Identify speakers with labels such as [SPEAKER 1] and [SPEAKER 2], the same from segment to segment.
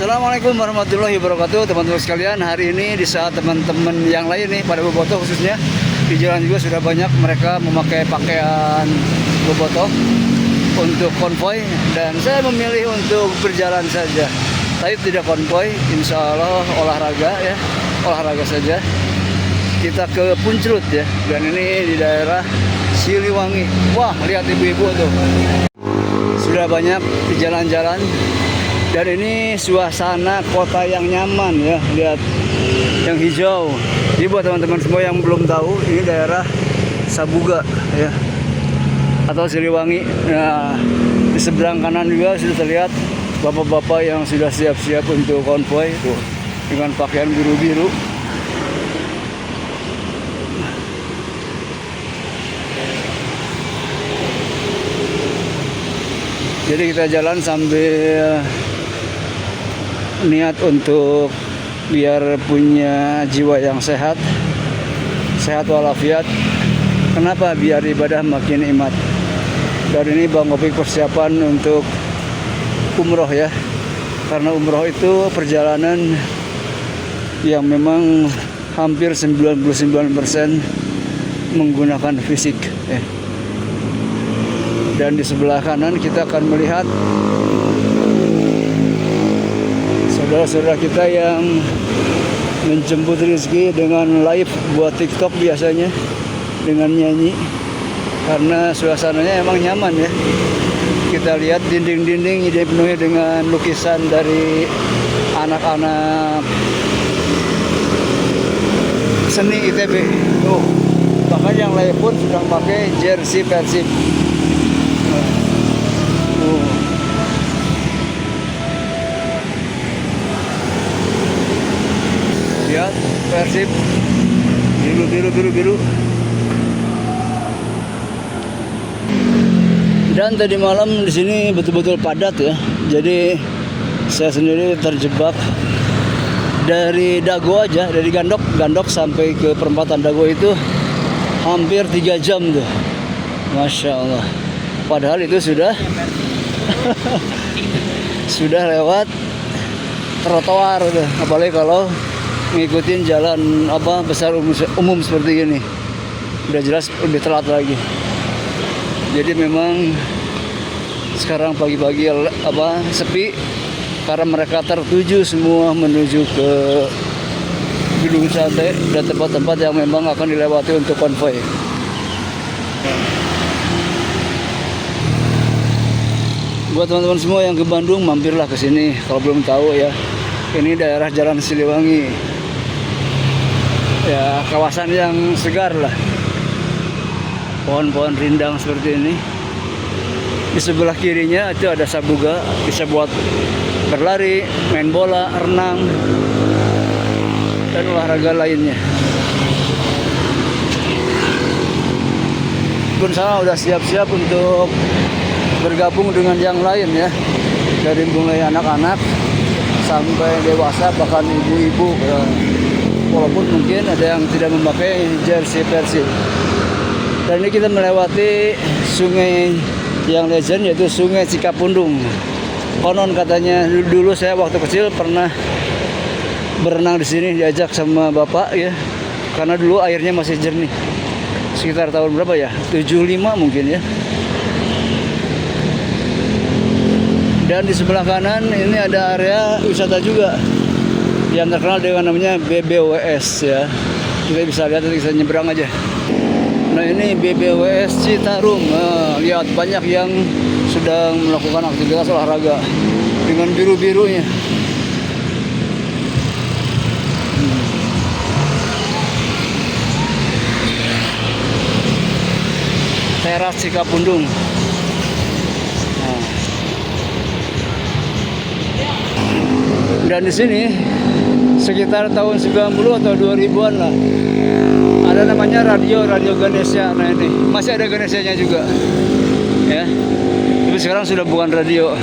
[SPEAKER 1] Assalamualaikum warahmatullahi wabarakatuh, teman-teman sekalian. Hari ini di saat teman-teman yang lain nih pada bobotoh khususnya di jalan juga sudah banyak mereka memakai pakaian bobotoh untuk konvoy, dan saya memilih untuk berjalan saja. Tapi tidak konvoy, insya Allah olahraga saja. Kita ke Punclut ya, dan ini di daerah Siliwangi. Wah, lihat ibu-ibu tuh, sudah banyak di jalan-jalan. Dan ini suasana kota yang nyaman ya, lihat yang hijau. Jadi buat teman-teman semua yang belum tahu, ini daerah Sabuga ya, atau Siliwangi. Nah, di seberang kanan juga sudah terlihat bapak-bapak yang sudah siap-siap untuk konvoy tuh, dengan pakaian biru-biru. Jadi kita jalan sambil niat untuk biar punya jiwa yang sehat walafiat. Kenapa? Biar ibadah makin nikmat. Dan ini Bang Opik persiapan untuk umroh ya, karena umroh itu perjalanan yang memang hampir 99% menggunakan fisik ya. Dan di sebelah kanan kita akan melihat saudara-saudara kita yang menjemput rezeki dengan live buat TikTok biasanya, dengan nyanyi, karena suasananya emang nyaman ya. Kita lihat dinding-dinding dipenuhi dengan lukisan dari anak-anak seni ITB. Tuh, bahkan yang lain pun sudah pakai jersey Persib. Lihat Persib biru. Dan tadi malam di sini betul-betul padat ya. Jadi saya sendiri terjebak dari Dago aja, dari Gandok sampai ke perempatan Dago itu hampir 3 jam tuh. Masya Allah. Padahal itu sudah sudah lewat trotoar tuh. Apalagi kalau ngikutin jalan besar umum seperti ini, udah jelas lebih telat lagi. Jadi memang sekarang pagi-pagi sepi karena mereka tertuju semua menuju ke gedung sate dan tempat-tempat yang memang akan dilewati untuk konvoy. Buat teman-teman semua yang ke Bandung, mampirlah ke sini kalau belum tahu ya. Ini daerah Jalan Siliwangi. Ya, kawasan yang segar lah. Pohon-pohon rindang seperti ini. Di sebelah kirinya itu ada Sabuga, bisa buat berlari, main bola, renang, dan olahraga lainnya. Pun sana udah siap-siap untuk bergabung dengan yang lain ya, dari mulai anak-anak sampai dewasa, bahkan ibu-ibu ya. Walaupun mungkin ada yang tidak memakai jersey Persib. Dan ini kita melewati sungai yang legend, yaitu Sungai Cikapundung. Konon katanya dulu saya waktu kecil pernah berenang di sini, diajak sama bapak ya, karena dulu airnya masih jernih. Sekitar tahun berapa ya? 75 mungkin ya. Dan di sebelah kanan ini ada area wisata juga yang terkenal dengan namanya BBWS ya. Kita bisa lihat, nanti kita nyebrang aja. Nah, ini BBWS Citarum. Nah, lihat banyak yang sedang melakukan aktivitas olahraga dengan biru-birunya. Teras Cikapundung. Dan di sini sekitar tahun 90 atau 2000-an lah, ada namanya radio Ganesha. Nah, ini masih ada Ganeshanya juga ya, tapi sekarang sudah bukan radio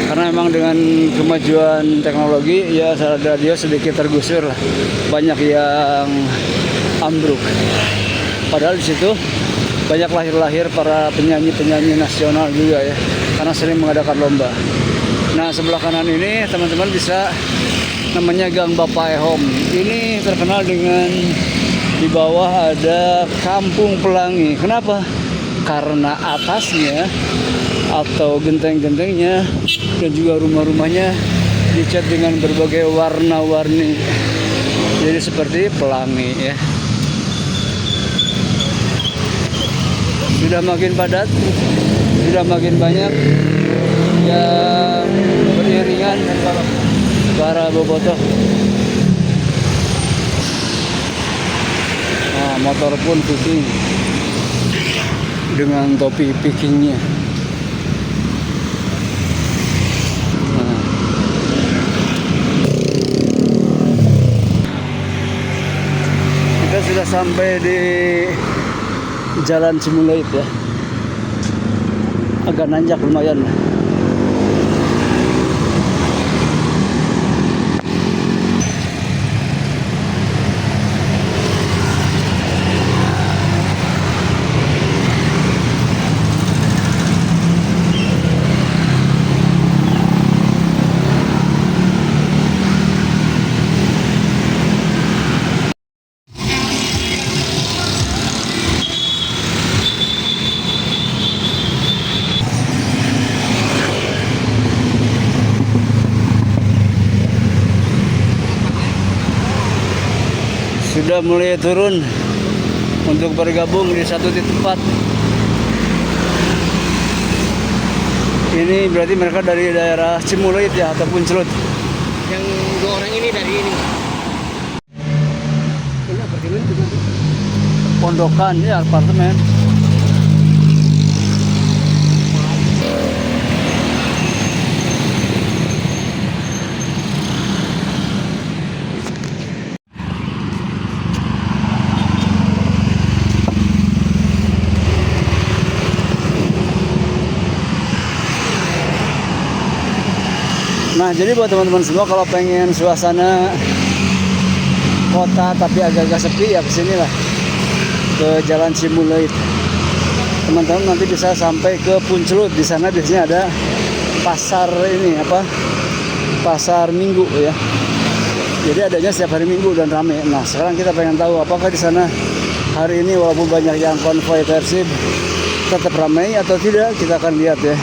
[SPEAKER 1] karena memang dengan kemajuan teknologi ya, radio sedikit tergusur lah, banyak yang ambruk. Padahal di situ banyak lahir-lahir para penyanyi nasional juga ya, karena sering mengadakan lomba. Nah, sebelah kanan ini teman-teman bisa namanya Gang Bapak Ehom. Ini terkenal dengan di bawah ada Kampung Pelangi. Kenapa? Karena atasnya atau genteng-gentengnya dan juga rumah-rumahnya dicat dengan berbagai warna-warni. Jadi seperti pelangi ya. Sudah makin padat, sudah makin banyak yang beriringan ke arah Bobotoh. Nah, motor pun picking dengan topi pickingnya. Nah. Kita sudah sampai di Jalan Cimulait ya. Agak nanjak lumayan. Sudah mulai turun untuk bergabung di satu tempat. Ini berarti mereka dari daerah Cimulait ya ataupun Celut.
[SPEAKER 2] Yang 2 orang ini dari ini. Ini apartemen juga.
[SPEAKER 1] Pondokan ya, apartemen. Nah, jadi buat teman-teman semua kalau pengen suasana kota tapi agak-agak sepi ya kesini lah ke Jalan Cimulait. Teman-teman nanti bisa sampai ke Puncelut. Di sana biasanya ada pasar ini apa? Pasar Minggu ya. Jadi adanya setiap hari Minggu dan rame. Nah, sekarang kita pengen tahu apakah di sana hari ini walaupun banyak yang konvoy Persib tetap ramai atau tidak, kita akan lihat ya.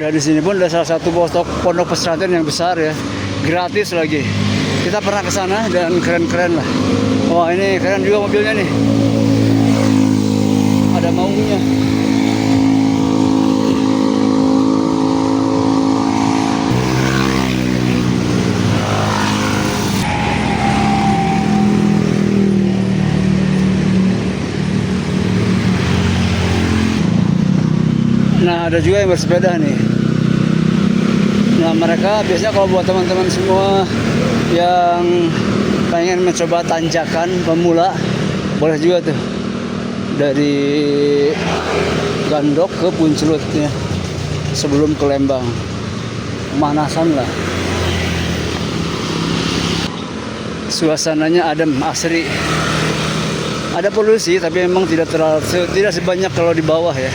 [SPEAKER 1] Dan di sini pun ada salah satu pondok pesantren yang besar ya, gratis lagi. Kita pernah ke sana dan keren-keren lah. Wah, ini keren juga mobilnya nih. Ada maungnya. Nah, ada juga yang bersepeda nih. Nah, mereka biasanya kalau buat teman-teman semua yang pengen mencoba tanjakan pemula, boleh juga tuh. Dari Gandok ke Puncelut ya. Sebelum ke Lembang. Pemanasan lah. Suasananya adem, asri. Ada polusi tapi memang tidak sebanyak kalau di bawah ya.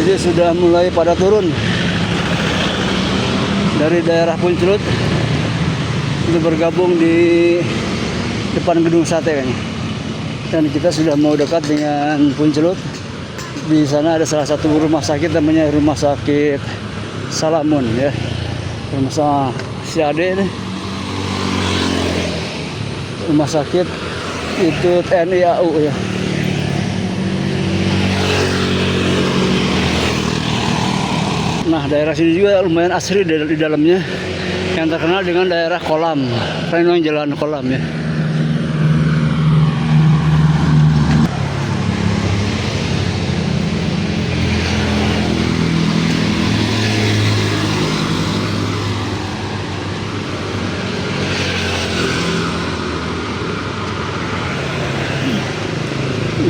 [SPEAKER 1] Jadi sudah mulai pada turun dari daerah Puncelut untuk bergabung di depan gedung sate ini. Dan kita sudah mau dekat dengan Puncelut. Di sana ada salah satu rumah sakit namanya Rumah Sakit Salamun ya. Rumah sakit si Ade ini. Rumah sakit itu TNI AU ya. Nah, daerah sini juga lumayan asri di dalamnya, yang terkenal dengan daerah kolam, karena jalan kolam ya.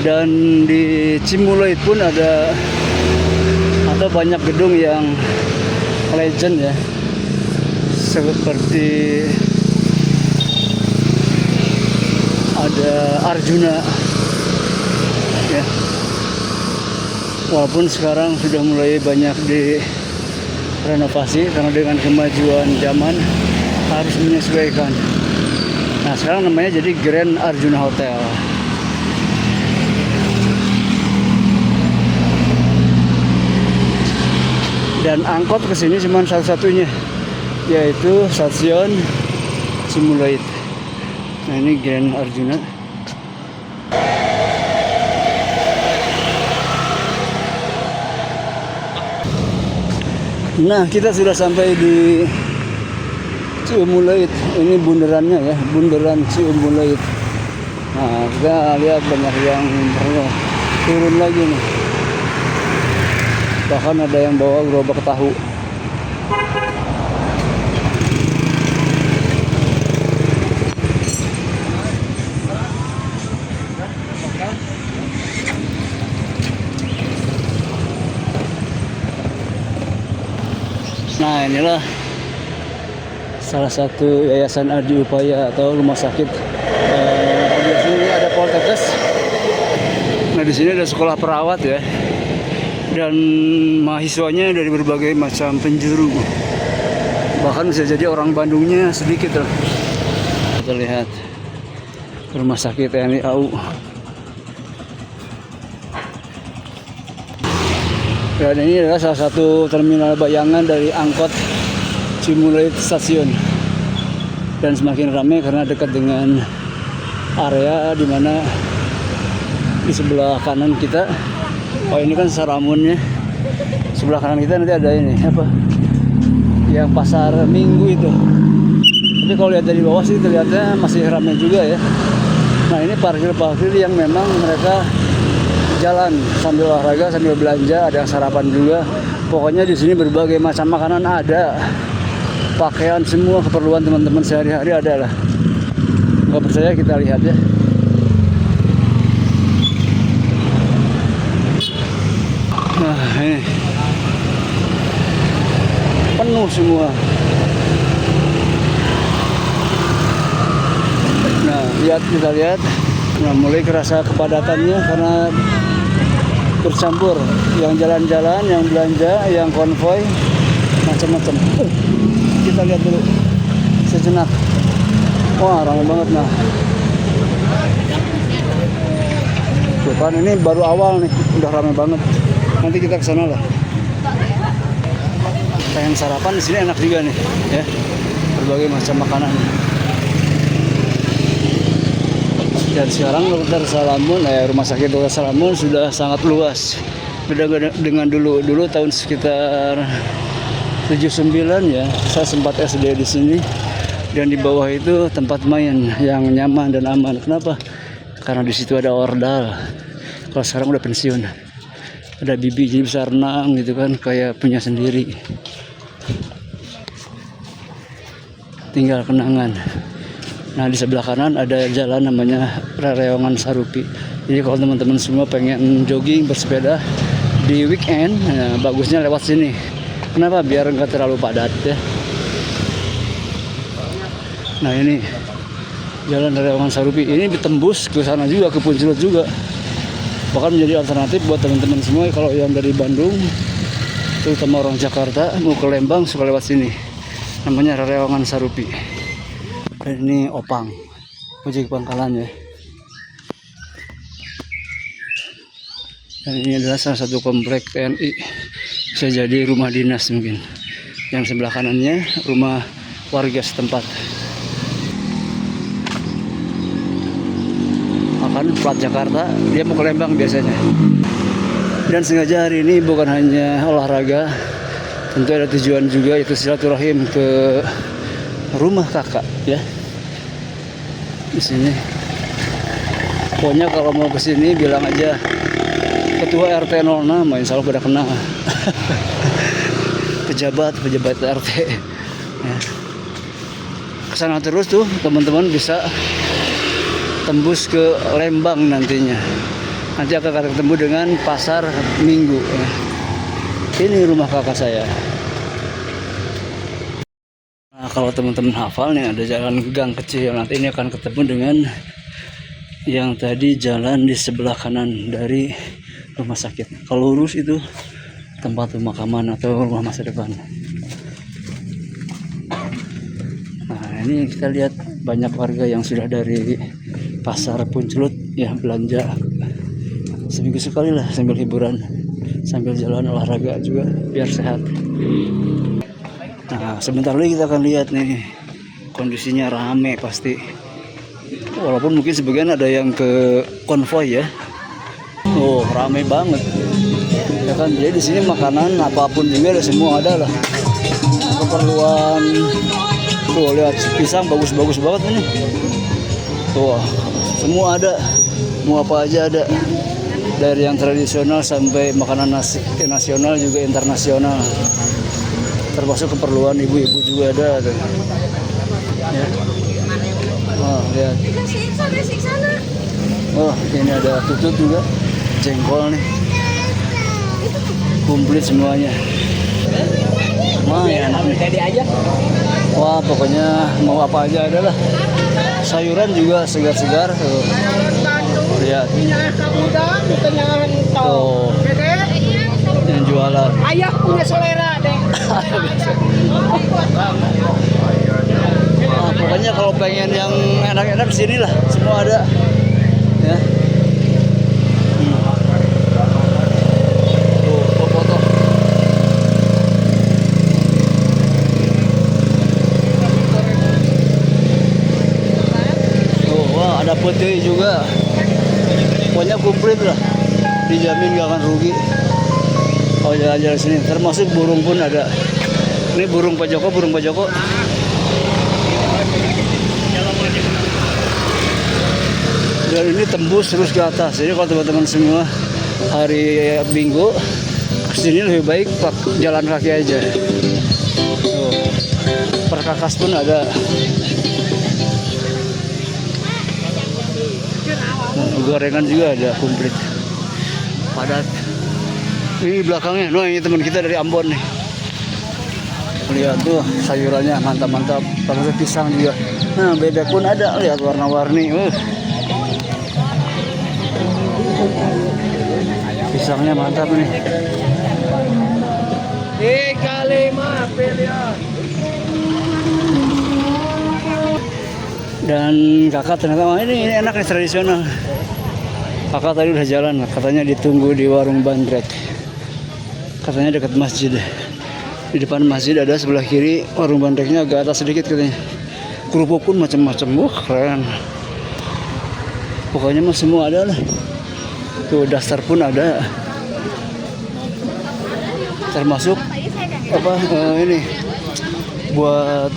[SPEAKER 1] Dan di Cimulait pun ada banyak gedung yang legend ya, seperti ada Arjuna ya, walaupun sekarang sudah mulai banyak direnovasi karena dengan kemajuan zaman harus menyesuaikan. Nah sekarang namanya jadi Grand Arjuna Hotel. Dan angkot ke sini cuma satu-satunya, yaitu stasiun Cimulait. Nah ini Grand Arjuna. Nah kita sudah sampai di Cimulait. Ini bundarannya ya, bundaran Cimulait. Nah kita lihat banyak yang turun lagi nih. Bahkan ada yang bawa gerobak tahu. Nah inilah salah satu yayasan Adi Upaya atau rumah sakit. Di sini ada Poltekkes. Nah di sini ada sekolah perawat ya. Dan mahasiswanya dari berbagai macam penjuru, bahkan bisa jadi orang Bandungnya sedikit lah. Kita lihat rumah sakit TNI AU. Dan ini adalah salah satu terminal bayangan dari angkot Cimulait stasiun, dan semakin ramai karena dekat dengan area di mana di sebelah kanan kita. Oh ini kan Saramunnya. Sebelah kanan kita nanti ada ini apa? Yang pasar Minggu itu. Tapi kalau lihat dari bawah sih terlihatnya masih ramai juga ya. Nah ini parkir-parkir yang memang mereka jalan sambil olahraga, sambil belanja, ada yang sarapan juga. Pokoknya di sini berbagai macam makanan ada. Pakaian, semua keperluan teman-teman sehari-hari ada lah. Nggak percaya kita lihat ya. Nah ini penuh semua. Nah kita lihat, nah mulai kerasa kepadatannya karena bercampur, yang jalan-jalan, yang belanja, yang konvoy, macam-macam. Kita lihat dulu sejenak. Wah ramai banget. Nah depan ini baru awal nih, udah ramai banget. Nanti kita ke sana lah. Pengen sarapan di sini enak juga nih, ya. Berbagai macam makanan. Dan sekarang Dr. Salamun, rumah sakit Dr. Salamun sudah sangat luas. Beda dengan dulu tahun sekitar 79 ya. Saya sempat SD di sini. Dan di bawah itu tempat main yang nyaman dan aman. Kenapa? Karena di situ ada ordal. Kalau sekarang udah pensiun. Ada bibi jadi bisa renang gitu kan, kayak punya sendiri, tinggal kenangan. Nah di sebelah kanan ada jalan namanya Rereongan Sarupi. Jadi kalau teman-teman semua pengen jogging, bersepeda di weekend, nah, bagusnya lewat sini. Kenapa? Biar nggak terlalu padat ya. Nah ini jalan Rereongan Sarupi, ini ditembus ke sana juga, ke Puncelut juga. Bahkan menjadi alternatif buat teman-teman semua kalau yang dari Bandung, terutama orang Jakarta mau ke Lembang suka lewat sini. Namanya Rereongan Sarupi. Dan ini Opang, ojek pangkalan ya. Dan ini adalah salah satu komplek TNI, bisa jadi rumah dinas mungkin. Yang sebelah kanannya rumah warga setempat. Kan plat Jakarta, dia mau ke Lembang biasanya. Dan sengaja hari ini bukan hanya olahraga, tentu ada tujuan juga, yaitu silaturahim ke rumah kakak ya. Di sini. Pokoknya kalau mau ke sini bilang aja ketua RT 06, insya Allah pada kenal. pejabat RT. Ya. Kesana terus tuh teman-teman bisa tembus ke Lembang nantinya. Nanti akan ketemu dengan pasar Minggu. Ini rumah kakak saya. Nah, kalau teman-teman hafal nih ada jalan gang kecil. Nanti ini akan ketemu dengan yang tadi jalan di sebelah kanan dari rumah sakit. Kalau lurus itu tempat pemakaman atau rumah masa depan. Nah, ini kita lihat banyak warga yang sudah dari pasar Puncelut ya belanja seminggu sekali lah sambil hiburan, sambil jalan olahraga juga biar sehat. Nah, sebentar lagi kita akan lihat nih kondisinya rame pasti. Walaupun mungkin sebagian ada yang ke konvoy ya. Oh, rame banget. Ya kan, jadi di sini makanan apapun juga ada, semua ada lah. Keperluan. Tuh lihat pisang bagus-bagus banget ini. Tuh, semua ada. Mau apa aja ada. Dari yang tradisional sampai makanan nasional juga internasional. Termasuk keperluan ibu-ibu juga ada tuh. Ya. Oh, lihat. Oh, ini ada tutut juga. Jengkol nih. Komplit semuanya. Lumayan.
[SPEAKER 2] Jadi aja.
[SPEAKER 1] Wah, pokoknya mau apa aja ada lah. Sayuran juga segar-segar tuh. Lihat. Tuh. Yang jualan.
[SPEAKER 2] Ayah punya selera deh.
[SPEAKER 1] Nah, pokoknya kalau pengen yang enak-enak di sini lah, semua ada. Ya. Tuh, foto. Tuh, wah ada peti juga. Pokoknya komplit lah. Dijamin gak akan rugi. Oh, jalan-jalan sini, termasuk burung pun ada. Ini burung Pak Joko, burung Pak Joko. Dan ini tembus terus ke atas. Jadi kalau teman-teman semua hari Minggu kesini lebih baik jalan kaki aja. Tuh. Perkakas pun ada. Nah, gorengan juga ada komplit. Padat. Ini belakangnya, no ini teman kita dari Ambon nih. Lihat tuh sayurannya mantap-mantap, termasuk pisang juga. Nah, bebek pun ada, lihat warna-warni. Pisangnya mantap nih. Dan kakak ternyata ini enak nih, tradisional. Kakak tadi udah jalan, katanya ditunggu di warung bandrek. Katanya dekat masjid. Di depan masjid ada, sebelah kiri warung bandreknya agak atas sedikit katanya. Kerupuk pun macam-macam, wah keren. Pokoknya mah semua ada lah. Tuh dasar pun ada. Termasuk apa ini buat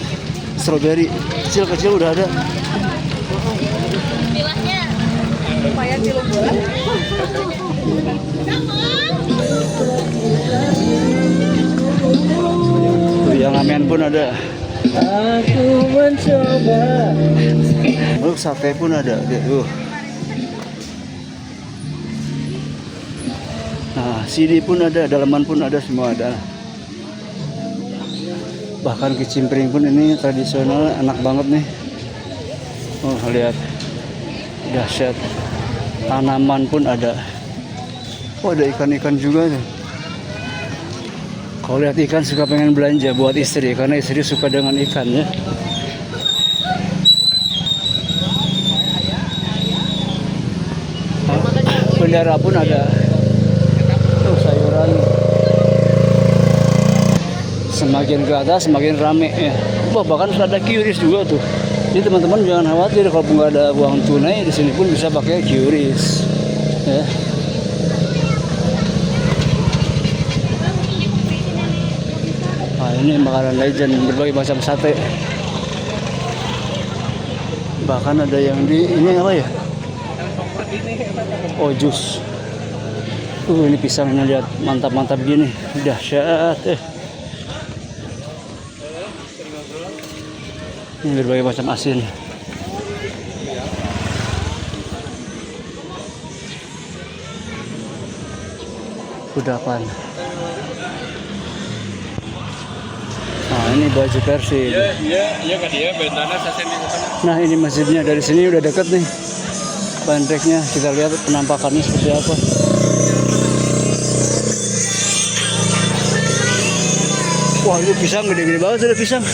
[SPEAKER 1] stroberi kecil-kecil udah ada.
[SPEAKER 2] Lumayan sih lu buat.
[SPEAKER 1] Tuh yang ramen pun ada.
[SPEAKER 2] Aku mencoba.
[SPEAKER 1] Sate pun ada. Nah, CD pun ada, dalaman pun ada, semua ada. Bahkan kicimpring pun ini tradisional, enak banget nih. Oh, lihat. Dahsyat. Tanaman pun ada. Oh, ada ikan-ikan juga tuh. Kalau lihat ikan suka pengen belanja buat istri, karena istri suka dengan ikan ya. Bendera pun ada. Tuh sayuran. Semakin ke atas semakin rame ya. Wah, bahkan ada QRIS juga tuh. Jadi teman-teman jangan khawatir kalau nggak ada uang tunai, di sini pun bisa pakai QRIS. Ya. Nah, ini makanan legend, berbagai macam sate. Bahkan ada yang di ini apa ya? Oh, jus. Ini pisangnya lihat mantap-mantap gini, dahsyat. Ini berbagai macam asin. kudapan. Nah, ini baju Persib.
[SPEAKER 3] Iya kan dia bentana sasen itu kan.
[SPEAKER 1] Nah, ini masjidnya dari sini udah deket nih. Bandreknya kita lihat penampakannya seperti apa. Wah, itu pisang gede-gede banget ada pisang.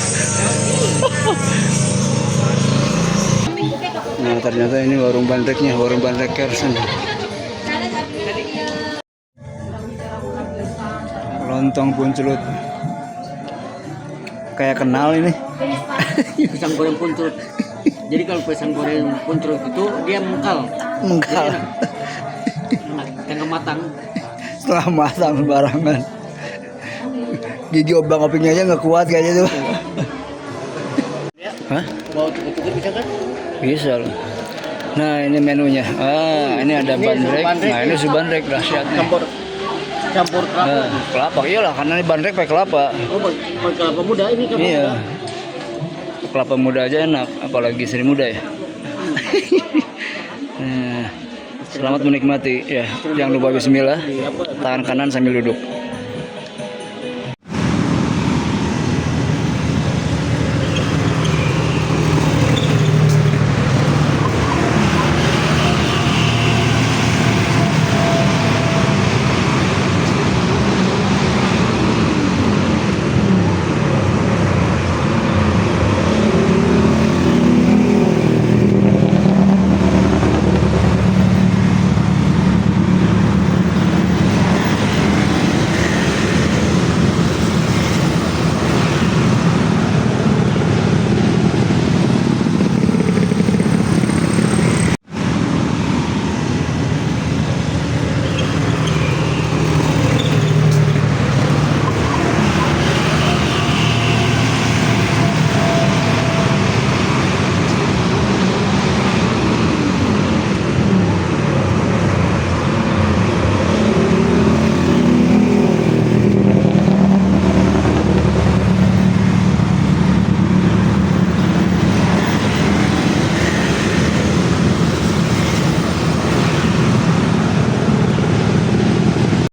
[SPEAKER 1] Nah, ternyata ini warung bandreknya, warung bandrek Kersen. Lontong puncelut. Kayak kenal ini.
[SPEAKER 2] Pisang goreng puncut. Jadi kalau pisang goreng puncut itu dia mengkal.
[SPEAKER 1] Mengkal.
[SPEAKER 2] Enak, tengah matang.
[SPEAKER 1] Setelah matang sembarangan. Gigi obang-obingnya aja nggak kuat kayaknya tuh. Hah?
[SPEAKER 2] Mau tutup bisa kan?
[SPEAKER 1] Bisa loh. Nah, ini menunya. Ah, ini ada bandrek. Nah, ini subandrek dahsyatnya.
[SPEAKER 2] Campur kelapa.
[SPEAKER 1] Nah, kelapa iyalah karena ini bandrek pakai kelapa.
[SPEAKER 2] Oh, pakai kelapa muda ini kelapa
[SPEAKER 1] Iya.
[SPEAKER 2] muda.
[SPEAKER 1] Kelapa muda aja enak, apalagi seri muda ya. Nah, selamat menikmati ya. Jangan lupa bismillah. Tangan kanan sambil duduk.